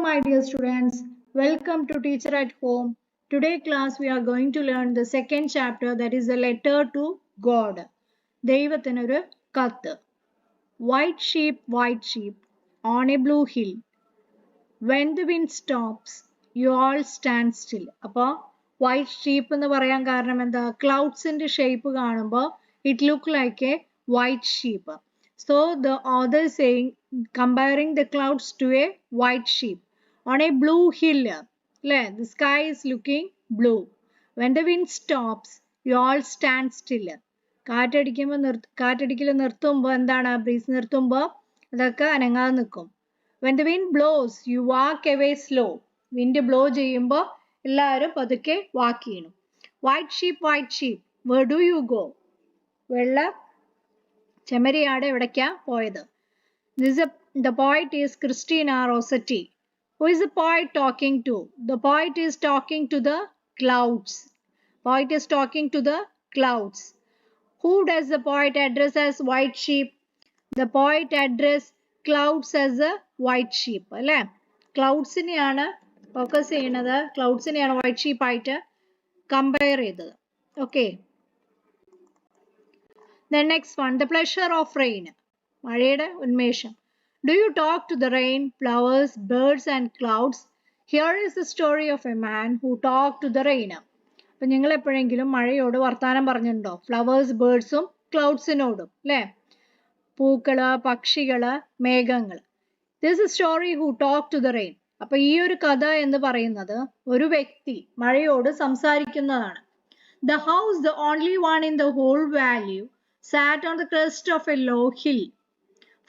my dear students. Welcome to Teacher at Home. Today class we are going to learn the second chapter, that is a letter to God. ദൈവത്തിനൊരു കത്ത്. White sheep on a blue hill. When the wind stops, you all stand still. അപ്പോൾ white sheep എന്ന് പറയാൻ കാരണം എന്താ? Cloudsന്റെ shape കാണുമ്പോൾ it look like a white sheep. So the author is saying, comparing the clouds to a white sheep on a blue hill. The sky is looking blue. When the wind stops, you all stand still. കാറ്റടിക്കൽ നിർത്തുമ്പോൾ എന്താണ്? Breeze നിർത്തുമ്പോൾ അതൊക്കെ അനങ്ങാതെ നിൽക്കും. When the wind blows, you walk away slow. Wind blow ചെയ്യുമ്പോൾ എല്ലാവരും പതുക്കെ വാക്ക് ചെയ്യണം. White sheep, where do you go? വെള്ള ചെമ്മരിയാട് എവിടേക്കാ പോയത്? The poet is Christina Rossetti. Who is the poet talking to? The poet is talking to the clouds. Poet is talking to the clouds. Who does the poet address as white sheep? The poet address clouds as a white sheep. അല്ലേ? ക്ലൗഡ്സിനെയാണ് focus ചെയ്യുന്നത്. ക്ലൗഡ്സിനെയാണ് white sheep ആയിട്ട് compare ചെയ്തത്. Okay. The next one, the pleasure of rain. മഴയുടെ ഉന്മേഷം. Do you talk to the rain, flowers, birds and clouds? Here is the story of a man who talked to the rain. അപ്പം നിങ്ങൾ എപ്പോഴെങ്കിലും മഴയോട് വർത്താനം പറഞ്ഞിട്ടുണ്ടോ? Flowers, ബേർഡ്സും ക്ലൗഡ്സിനോടും അല്ലേ? പൂക്കള്, പക്ഷികള്, മേഘങ്ങൾ. This is a story who talked to the rain. അപ്പൊ ഈ ഒരു കഥ എന്ന് പറയുന്നത് ഒരു വ്യക്തി മഴയോട് സംസാരിക്കുന്നതാണ്. The house, the only one in the whole valley, sat on the crest of a low hill.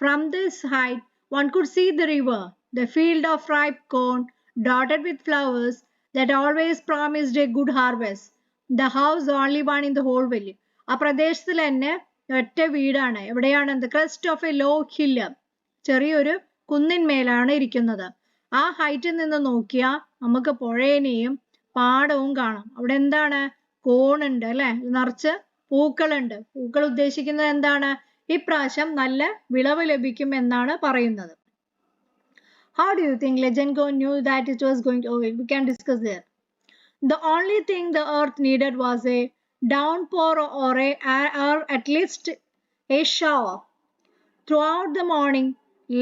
From this height, one could see the river, the field of ripe corn, dotted with flowers that always promised a good harvest. The house, the only one in the whole valley. ആ പ്രദേശത്തിൽ തന്നെ ഒറ്റ വീടാണ്. എവിടെയാണ്? The crest of a low hill. ചെറിയൊരു കുന്നിന്മേലാണ് ഇരിക്കുന്നത്. ആ ഹൈറ്റിൽ നിന്ന് നോക്കിയാൽ നമുക്ക് പുഴേനെയും പാടവും കാണാം. അവിടെ എന്താണ്? കോണുണ്ട് അല്ലെ? നിറച്ച് പൂക്കളുണ്ട്. പൂക്കൾ ഉദ്ദേശിക്കുന്നത് എന്താണ്? ഇപ്രാവശ്യം നല്ല വിളവ് ലഭിക്കും എന്നാണ് പറയുന്നത്. How do you think Legengo knew that it was going to? We can discuss there. The only thing the earth needed was a downpour or at least a shower. Throughout the morning,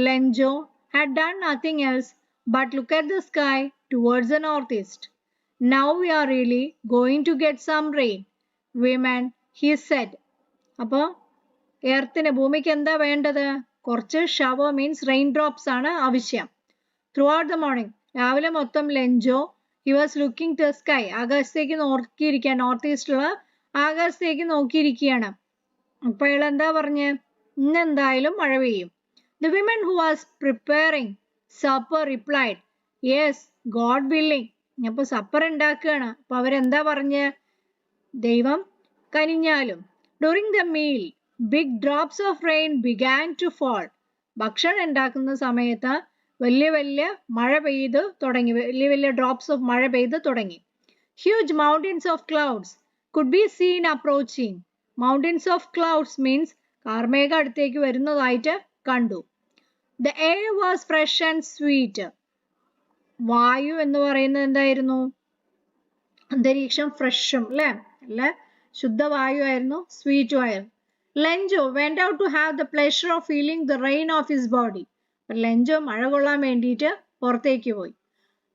Lenjo had done nothing else but look at the sky towards the northeast. Now we are really going to get some rain, women, he said. അപ്പോൾ എർത്തിന്, ഭൂമിക്ക് എന്താ വേണ്ടത്? കുറച്ച് shower means rain drops ആണ് ആവശ്യം. Throughout the morning, രാവിലെ മൊത്തം Lencho he was looking to sky, ആകാശത്തേക്ക് നോക്കിയിരിക്കുകയാണ്. നോർത്ത് ഈസ്റ്റിലുള്ള ആകാശത്തേക്ക് നോക്കിയിരിക്കുകയാണ്. അപ്പോൾ അയാൾ എന്താ പറഞ്ഞ്? ഇന്നെന്തായാലും മഴ പെയ്യും. The women who was preparing supper replied, yes, God willing. അപ്പോൾ സപ്പർ ഉണ്ടാക്കുകയാണ്. അപ്പോൾ അവരെന്താ പറഞ്ഞ്? ദൈവം കനിഞ്ഞാലും. During the meal, big drops of rain began to fall. ഭക്ഷണം ഉണ്ടാക്കുന്ന സമയത്ത് വലിയ വലിയ മഴ പെയ്ത് തുടങ്ങി. വലിയ വലിയ ഡ്രോപ്സ് ഓഫ് മഴ പെയ്ത് തുടങ്ങി. Huge mountains of clouds could be seen approaching. Mountains of clouds means കാർമേഘ അടുത്തേക്ക് വരുന്നതായിട്ട് കണ്ടു. The air was fresh and sweet. വായു എന്ന് പറയുന്നത് എന്തായിരുന്നു? അന്തരീക്ഷം ഫ്രഷും അല്ലേ? അല്ല, ശുദ്ധവായു ആയിരുന്നു, സ്വീറ്റും ആയിരുന്നു. Lenjo went out to have the pleasure of feeling the rain of his body. Lencho മഴ കൊള്ളാൻ വേണ്ടിയിട്ട് പുറത്തേക്ക് പോയി.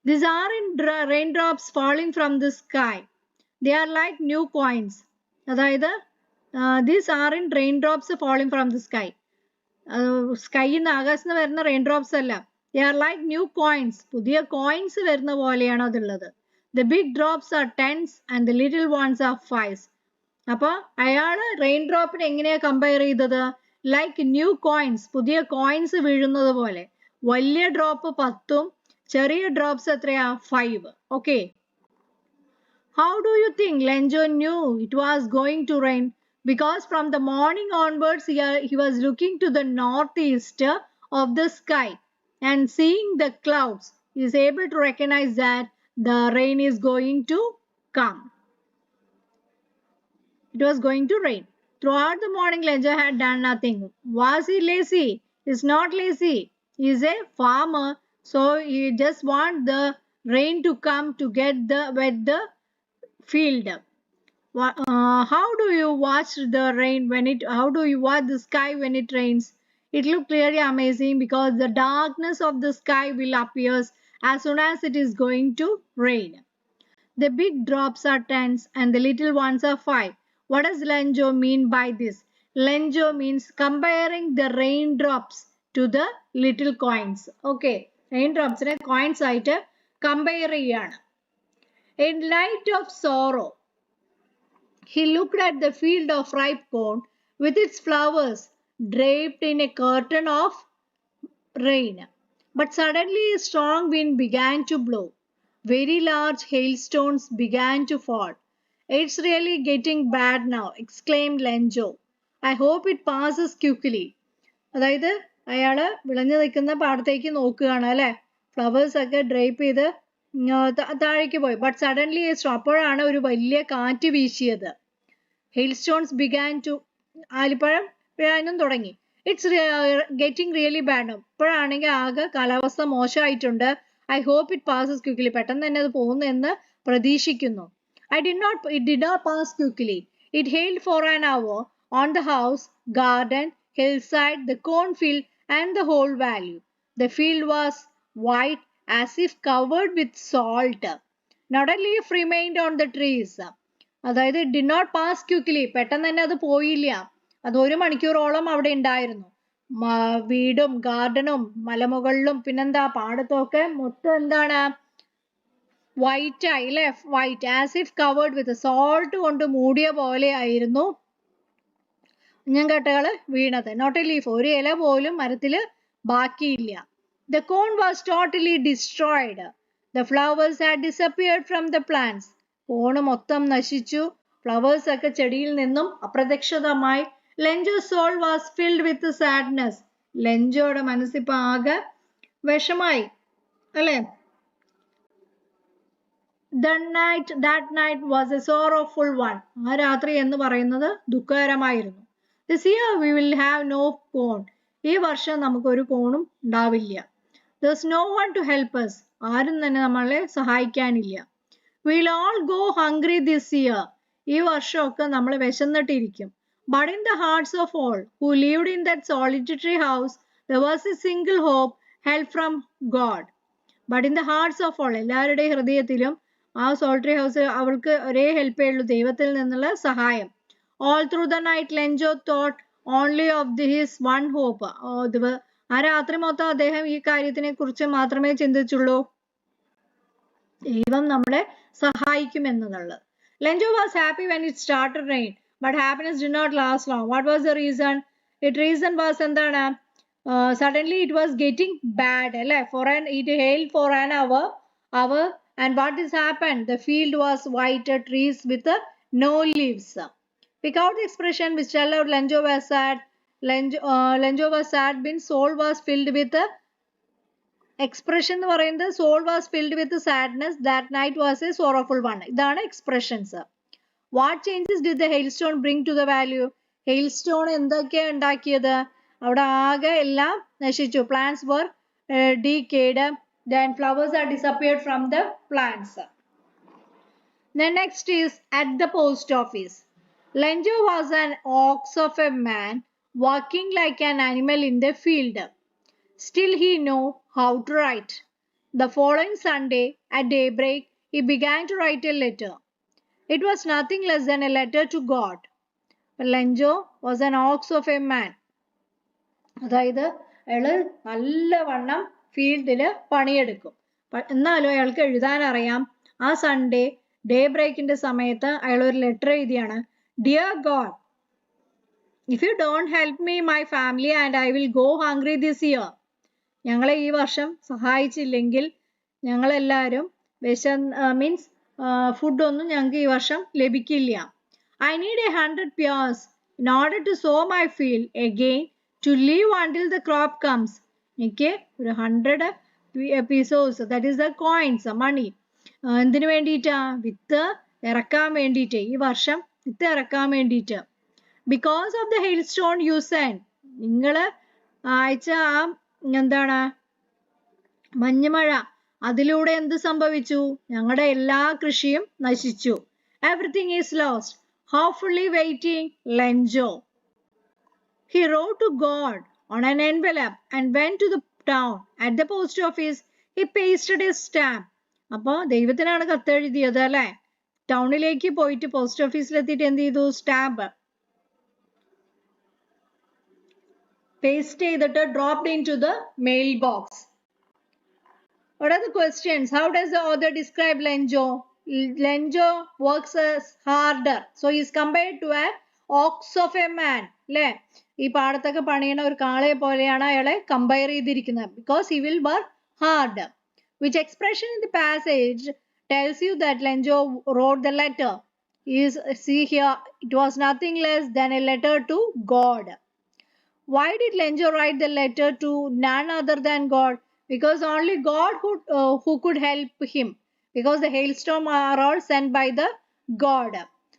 These aren't raindrops falling from the sky. They are like new coins. അതായത് these aren't raindrops falling from the sky. സ്കൈയിൽ നിന്ന്, ആകാശത്ത് നിന്ന് വരുന്ന റെയിൻ ഡ്രോപ്സ് അല്ല. They are like new coins. പുതിയ കോയിൻസ് വരുന്ന പോലെയാണ് അതുള്ളത്. The big drops are tens and the little ones are fives. അപ്പോൾ അയാള് റെയിൻ ഡ്രോപ്പിനെ എങ്ങനെയാ കമ്പയർ ചെയ്തത്? ലൈക്ക് ന്യൂ കോയിൻസ്, പുതിയ കോയിൻസ് വീഴുന്നത് പോലെ. വലിയ ഡ്രോപ്പ് 10ഉം ചെറിയ ഡ്രോപ്സ് എത്രയാ? 5. Okay. How do you think Lenjo knew it was going to rain? Because from the morning onwards he was looking to the northeast of the sky and seeing the clouds. He is able to recognize that the rain is going to come. It was going to rain. Throughout the morning, Lenjo had done nothing. Was he lazy? He is not lazy. He is a farmer So you just want the rain to come to get the wet the field. How do you watch the rain when it? How do you watch the sky when it rains? It looks really amazing because the darkness of the sky will appear as soon as it is going to rain. The big drops are tens and the little ones are 5. What does Lenjo mean by this? Lenjo means comparing the raindrops to the little coins. Okay, raindrops coins ആയിട്ട് compare ചെയ്യാണ്. In light of sorrow, he looked at the field of ripe corn with its flowers draped in a curtain of rain. But suddenly a strong wind began to blow. Very large hailstones began to fall. It's really getting bad now, exclaimed Lenjo. I hope it passes quickly. അതായത് അയാള് വിളഞ്ഞു നിൽക്കുന്ന പാടത്തേക്ക് നോക്കുകയാണ് അല്ലെ, flowers ഒക്കെ drape ചെയ്ത് താഴേക്ക് പോയി. ബട്ട് സഡൻലി അപ്പോഴാണ് ഒരു വലിയ കാറ്റ് വീശിയത്. Hailstones began to ആലിപ്പഴം വീഴാനും തുടങ്ങി. It's getting really bad. ഇപ്പോഴാണെങ്കിൽ ആകെ കാലാവസ്ഥ മോശമായിട്ടുണ്ട്. I hope it passes quickly. പെട്ടെന്ന് തന്നെ അത് പോകുന്നു എന്ന് പ്രതീക്ഷിക്കുന്നു. It did not pass quickly. It hailed for an hour on the house, garden, hillside, the cornfield and the whole valley. The field was white as if covered with salt. Not a leaf remained on the trees. അതായത് it did not pass quickly, പെട്ടെന്ന് തന്നെ അത് പോയില്ല. അത് 1 മണിക്കൂറോളം അവിടെ ഉണ്ടായിരുന്നു. വീടും ഗാർഡനും മലമുകളിലും പിന്നെന്താ പാടത്തും ഒക്കെ മൊത്തം എന്താണ്, വൈറ്റ് ആയി അല്ലെ, white as if covered with salt കൊണ്ട് മൂടിയ പോലെ ആയിരുന്നു കട്ടകള് വീണത്. നോട്ട് എ ലീഫ്, ഒരു ഇല പോലും മരത്തില് ബാക്കിയില്ല. The corn was totally destroyed. The flowers had disappeared from the plants. Corn മൊത്തം നശിച്ചു, ഫ്ലവേഴ്സ് ഒക്കെ ചെടിയിൽ നിന്നും അപ്രത്യക്ഷതമായി. Lencho soul was filled with sadness. ലെഞ്ചോയുടെ മനസ്സിപ്പോ ആകെ വിഷമായി അല്ലെ. That night was a sorrowful one. ആ രാത്രി എന്ന് പറയുന്നത് ദുഃഖകരമായിരുന്നു. This year we will have no corn. ഈ വർഷം നമുക്കൊരു കോണും ഉണ്ടാവില്ല. There's no one to help us. ആരും തന്നെ നമ്മളെ സഹായിക്കാനില്ല. We'll all go hungry this year. ഈ വർഷമൊക്കെ നമ്മൾ വിശന്നിട്ടിരിക്കും. But in the hearts of all who lived in that solitary house, there was a single hope, help from God. But in the hearts of all, എല്ലാവരുടെയും ഹൃദയത്തിലും ആ solitary house അവൾക്ക് ഒരേ ഹെൽപ്പേ ഉള്ളൂ, ദൈവത്തിൽ നിന്നുള്ള സഹായം. All through the night, Lenjo thought only of his one hope. ആ രാത്രി മൊത്തം അദ്ദേഹം ഈ കാര്യത്തിനെ കുറിച്ച് മാത്രമേ ചിന്തിച്ചുള്ളൂ, ദൈവം നമ്മളെ സഹായിക്കും എന്നുള്ളത്. Lenjo was happy when it started rain, but happiness did not last long. What was the reason? Reason was എന്താണ്, suddenly it was getting bad അല്ലെ. It hailed for an hour and what has happened? The field was white, trees with no leaves. Pick out the expression which tell out Lenjo was sad. Lenjo was sad means soul was filled with expression എന്ന് പറയുന്നത് soul was filled with sadness. That night was a sorrowful one. ഇതാണ് expressions. What changes did the hailstone bring to the valley? Hailstone എന്തൊക്കെയാ ഉണ്ടാക്കിയത്? അവിടെ ആകെ എല്ലാം നശിച്ചു. Plants were decayed. Then flowers are disappeared from the plants. The next is at the post office. Lenjo was an ox of a man walking like an animal in the field. Still he knew how to write. The following Sunday at daybreak he began to write a letter. It was nothing less than a letter to God. Lenjo was an ox of a man. അതായത് അയാള് നല്ലവണ്ണം ഫീൽഡില് പണിയെടുക്കും, എന്നാലും അയാൾക്ക് എഴുതാൻ അറിയാം. ആ Sunday day ബ്രേക്കിന്റെ സമയത്ത് അയാൾ ഒരു ലെറ്റർ എഴുതിയാണ്. Dear God, if you don't help me my family and I will go hungry this year. ഞങ്ങളെ ഈ വർഷം സഹായിച്ചില്ലെങ്കിൽ ഞങ്ങളെല്ലാവരും മീൻസ് ഫുഡൊന്നും ഞങ്ങൾക്ക് ഈ വർഷം ലഭിക്കില്ല. I need 100 pears in order to sow my field again to live until the crop comes. എനിക്ക് ഒരു 100 pesos, that is the coins, money, എന്തിനു വേണ്ടിയിട്ടാ? വിത്ത് ഇറക്കാൻ വേണ്ടിയിട്ട്, ഈ വർഷം വിത്ത് ഇറക്കാൻ വേണ്ടിയിട്ട്. Because of the hailstone you sent. നിങ്ങൾ അയച്ച ആ എന്താണ് മഞ്ഞുമഴ അതിലൂടെ എന്ത് സംഭവിച്ചു? ഞങ്ങളുടെ എല്ലാ കൃഷിയും നശിച്ചു. Everything is lost. Hopefully waiting, Lenjo. He wrote to God on an envelope and went to the town. At the post office, he pasted a stamp. അപ്പോൾ ദൈവത്തിനാണ് കത്തെഴുതിയത് അല്ലേ? ടൗണിലേക്ക് പോയിട്ട് പോസ്റ്റ് ഓഫീസിലെത്തിയിട്ട് എന്ത് ചെയ്തു? സ്റ്റാമ്പ് പേസ്റ്റ് ചെയ്തിട്ട് dropped into the mailbox. What are the questions? How does the author describe Lenjo? Lenjo works as harder. So he is compared to an ox of a man. അല്ലേ? ഈ പാടത്തൊക്കെ പണിയുന്ന ഒരു കാളയെ പോലെയാണ് അയാളെ കമ്പയർ ചെയ്തിരിക്കുന്നത്. Because he will work hard. Which expression in the passage tells you that Lenjo wrote the letter? See here, it was nothing less than a letter to God. Why did Lenjo write the letter to none other than God? Because only God who could help him. Because the hailstorm are all sent by the God.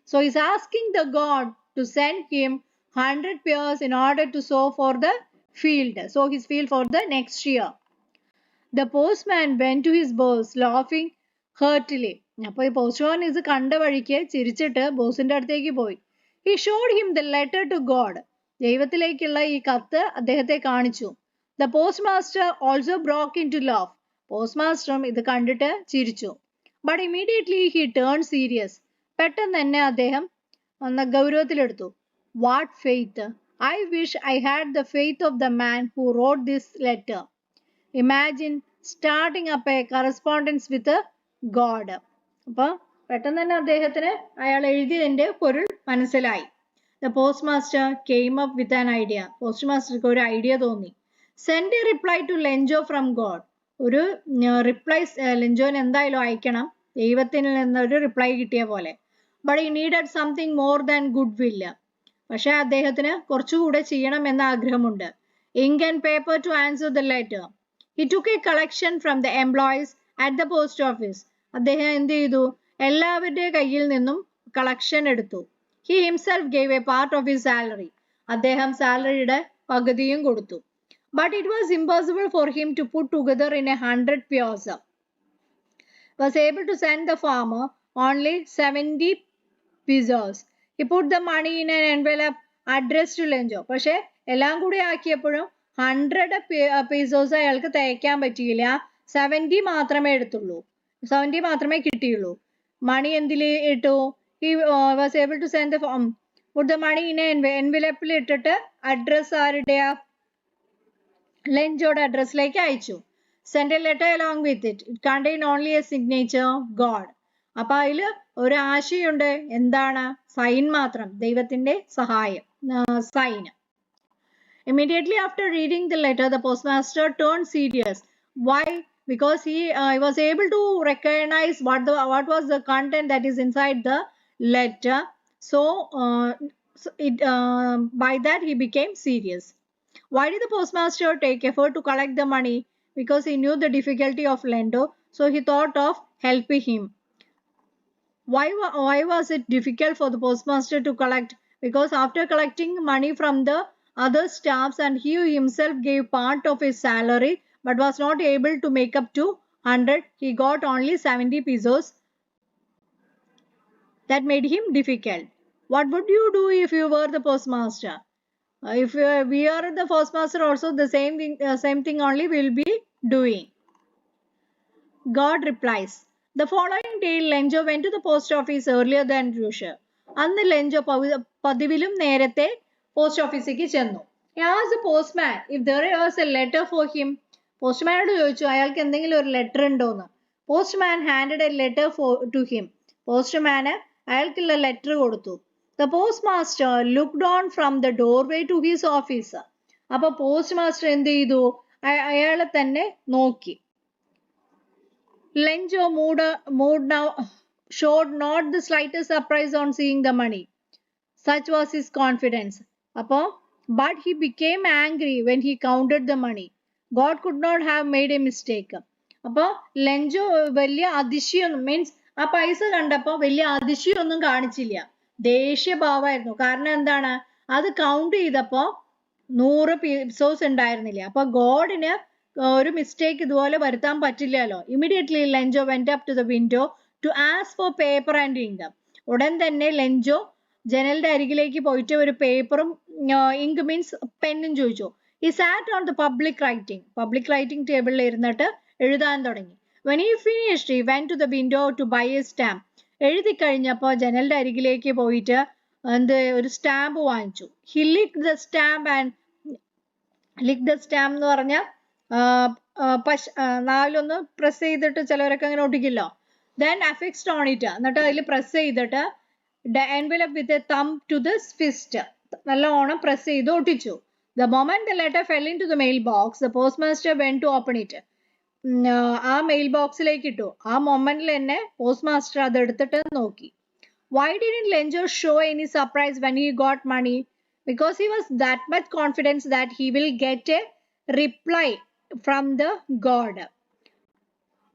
So he's asking the God to send him 100 pears in order to sow for the field. Sow his field for the next year. The postman went to his boss laughing heartily. അപ്പോൾ ഈ postman ഇത് കണ്ട വഴിക്ക് ചിരിച്ചിട്ട് ബോസിന്റെ അടുത്തേക്ക് പോയി. He showed him the letter to God. ദൈവത്തിലേക്കുള്ള ഈ കത്ത് അദ്ദേഹത്തെ കാണിച്ചു. The postmaster also broke into laugh. പോസ്റ്റ്മാസ്റ്ററും ഇത് കണ്ടിട്ട് ചിരിച്ചു. But immediately he turned serious. പെട്ടെന്ന് തന്നെ അദ്ദേഹം ഗൗരവത്തിലെടുത്തു. What faith! I wish I had the faith of the man who wrote this letter. Imagine starting up a correspondence with God. അപ്പോൾ പെട്ടെന്ന് തന്നെ അദ്ദേഹത്തിന് അയാൾ എഴുതിയതിന്റെ പൊരുൾ മനസ്സിലായി. The postmaster came up with an idea. പോസ്റ്റ്മാസ്റ്റർക്ക് ഒരു ഐഡിയ തോന്നി. Send a reply to Lenjo from God. ഒരു റിപ്ലൈ ലെഞ്ചോന് എന്തായാലും അയക്കണം, ദൈവത്തിൽ നിന്നൊരു റിപ്ലൈ കിട്ടിയ പോലെ. But he needed something more than goodwill. പക്ഷെ അദ്ദേഹത്തിന് കുറച്ചുകൂടെ ചെയ്യണം എന്ന ആഗ്രഹമുണ്ട്. Ink and paper to answer the letter. He took a collection from the employees at the post office. അദ്ദേഹം എന്ത് ചെയ്തു? എല്ലാവരുടെ കയ്യിൽ നിന്നും കളക്ഷൻ എടുത്തു. He himself gave a part of his salary. അദ്ദേഹം സാലറിയുടെ പകുതിയും കൊടുത്തു. But it was impossible for him to put together in 100 pears. Was able to send the farmer only 70 pesos. He put the money in an envelope addressed to Lenjo. പക്ഷെ എല്ലാം കൂടി ആക്കിയപ്പോഴും 100 pesos അയാൾക്ക് തയ്ക്കാൻ പറ്റിയില്ല. 70 മാത്രമേ എടുത്തുള്ളൂ. 70 മാത്രമേ കിട്ടിയുള്ളൂ. മണി എന്തിൽ ഇട്ടു? He was able to send the put the money in an envelope ഇട്ടിട്ട് അഡ്രസ് ആരുടെയാ? ലെഞ്ചോയുടെ അഡ്രസ്സിലേക്ക് അയച്ചു. Send a letter along with it. It contained only a signature, God. അപ്പൊ അതില് ഒരു ആശയുണ്ട്. എന്താണ്? സൈൻ മാത്രം, ദൈവത്തിന്റെ സഹായം, sign. Immediately after reading the letter, the postmaster turned serious. Why? Because he was able to recognize what was the content that is inside the letter. So by that he became serious. Why did the postmaster take effort to collect the money? Because he knew the difficulty of Lendo, so he thought of helping him. Why was it difficult for the postmaster to collect? Because after collecting money from the other staffs and he himself gave part of his salary but was not able to make up to 100, he got only 70 pesos. That made him difficult. What would you do if you were the postmaster? If we are the postmaster also, the same thing only will be doing. God replies. The following day, Lenjo went to the post office earlier than usual. അന്ന് Lencho പതിവിലും നേരത്തെ post ഓഫീസിലേക്ക് ചെന്നു. He asked the postman if there was a letter for him. പോസ്റ്റ്മാനോട് ചോദിച്ചു അയാൾക്ക് എന്തെങ്കിലും ഒരു letter ഉണ്ടോന്ന്. Postman handed a letter to him. പോസ്റ്റ്മാന് അയാൾക്കുള്ള ലെറ്റർ കൊടുത്തു. The postmaster looked on from the doorway to his office. അപ്പൊ പോസ്റ്റ് മാസ്റ്റർ എന്ത് ചെയ്തു? അയാളെ തന്നെ നോക്കി. Lenjo mood now showed not the slightest surprise on seeing the money. Such was his confidence. But he became angry when he counted the money. God could not have made a mistake. അപ്പോൾ Lencho വലിയ അതിശയം, means ആ പൈസ കണ്ടപ്പോൾ വലിയ അതിശയൊന്നും കാണിച്ചില്ല. ദേഷ്യഭാവമായിരുന്നു. കാരണം എന്താണ്? അത് കൗണ്ട് ചെയ്തപ്പോൾ 100 pesos ഉണ്ടായിരുന്നില്ല. അപ്പൊ ഗോഡിന് ഒരു മിസ്റ്റേക്ക് ഇതുപോലെ വരുത്താൻ പറ്റില്ലല്ലോ. Immediately Lencho went up to the window to ask for paper and ink. ഉടൻ തന്നെ ലെഞ്ചോ ജനലിന്റെ അരികിലേക്ക് പോയിട്ട് ഒരു പേപ്പറും ഇങ്ക് മീൻസ് പെന്നും ചോദിച്ചു. He sat on the public writing ടേബിളിൽ ഇരുന്നിട്ട് എഴുതാൻ തുടങ്ങി. When he finished he went to the window to buy a stamp. എഴുതി കഴിഞ്ഞപ്പോൾ ജനലിന്റെ അരികിലേക്ക് പോയിട്ട് ഒരു സ്റ്റാമ്പ് വാങ്ങിച്ചു. ഹി ലിക്ക് ദ സ്റ്റാമ്പ് എന്ന് പറഞ്ഞാൽ നാവിലൊന്ന് പ്രസ് ചെയ്തിട്ട് ചിലവരൊക്കെ അങ്ങനെ ഒട്ടിക്കില്ലോ. Then affixed on it. എന്നിട്ട് അതിൽ പ്രസ് ചെയ്തിട്ട് envelope with a thumb to the fist. നല്ലോണം പ്രസ് ചെയ്ത് ഒട്ടിച്ചു. The moment the letter fell into the mail box, the postmaster went to open it. ആ മെയിൽ ബോക്സിലേക്ക് ഇട്ടു. ആ മൊമെന്റിൽ തന്നെ പോസ്റ്റ് മാസ്റ്റർ അത് എടുത്തിട്ട് നോക്കി. Why didn't Lenjo show any surprise when he got money? Because he was that much confident that he will get a reply from the god.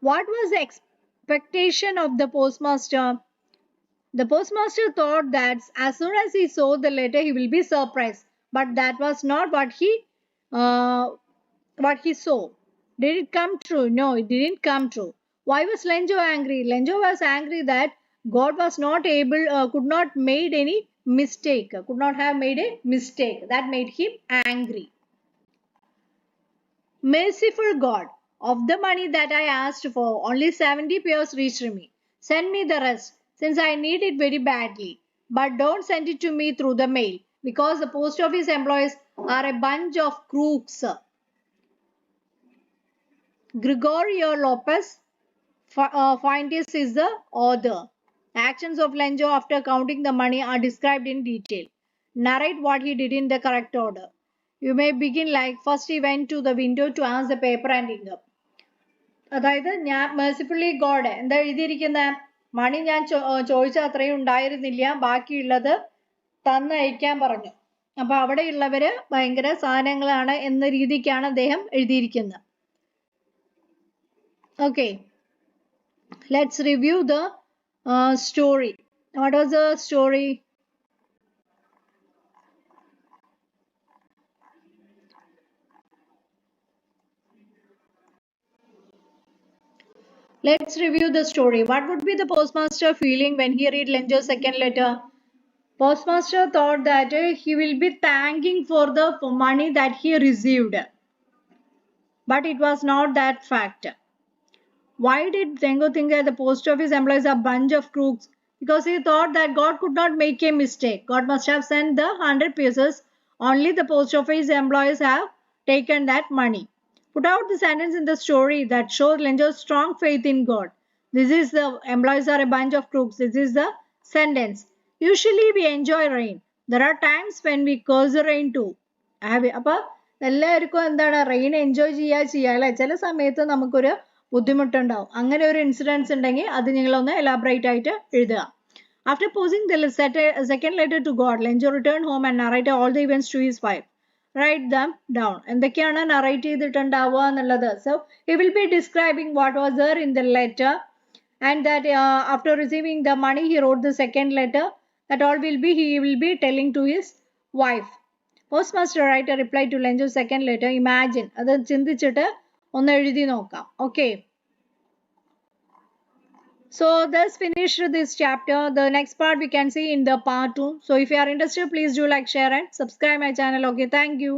What was the expectation of the postmaster? The postmaster thought that as soon as he saw the letter, he will be surprised. But that was not what he saw. Did it come true? No, it didn't come true. Why was Lenjo angry? Lenjo was angry that God was not able, could not have made a mistake. That made him angry. Merciful God, of the money that I asked for, only 70 pairs reached me. Send me the rest, since I need it very badly. But don't send it to me through the mail, because the post office employees are a bunch of crooks. Gregorio Lopez Fuentes is the author. Actions of Lenjo after counting the money are described in detail. Narrate what he did in the correct order. You may begin like, first he went to the window to ask the paper and ink. അതായത് ഞാൻ മെർസിഫുള്ളി God എന്താ എഴുതിയിരിക്കുന്ന മണി ഞാൻ ചോദിച്ച അത്രയും ഉണ്ടായിരുന്നില്ല, ബാക്കിയുള്ളത് തന്നയക്കാൻ പറഞ്ഞു. അപ്പൊ അവിടെയുള്ളവര് ഭയങ്കര സാധനങ്ങളാണ് എന്ന രീതിക്കാണ് അദ്ദേഹം എഴുതിയിരിക്കുന്നത്. Okay, let's review the story. What was the story? Let's review the story. What would be the postmaster feeling when he read Lenjo's second letter? Postmaster thought that he will be thanking for the money that he received. But it was not that fact. Why did Lenjo think that the post office employees are a bunch of crooks? Because he thought that God could not make a mistake. God must have sent the 100 pieces. Only the post office employees have taken that money. Put out the sentence in the story that shows Lenjo's strong faith in God. This is the employees are a bunch of crooks. This is the sentence. Usually we enjoy rain. There are times when we curse the rain too. അപ്പോൾ എല്ലാവർക്കും എന്താണ് rain enjoy ചെയ്യുക അല്ലേ? ചില സമയത്ത് നമുക്കൊരു ബുദ്ധിമുട്ടുണ്ടാവും. അങ്ങനെ ഒരു ഇൻസിഡൻസ് ഉണ്ടെങ്കിൽ അത് നിങ്ങളൊന്ന് എലാബറേറ്റ് ആയിട്ട് എഴുതുക. After posing the second letter to God, Lenjo returned home and narrated all the events to his wife. Write them down. എന്തൊക്കെയാണ് നറേറ്റ് ചെയ്തിട്ടുണ്ടാവുക എന്നുള്ളത്. So he will be describing what was there in the letter, and that after receiving the money he wrote the second letter. That all will be he will be telling to his wife. Postmaster write a reply to Lenjo's second letter. Imagine. അത് ചിന്തിച്ചിട്ട് ഒന്ന് എഴുതി നോക്കാം. Okay. So thus finished this chapter. The next part we can see in the part 2. So if you are interested, please do like, share and subscribe my channel. Okay, thank you.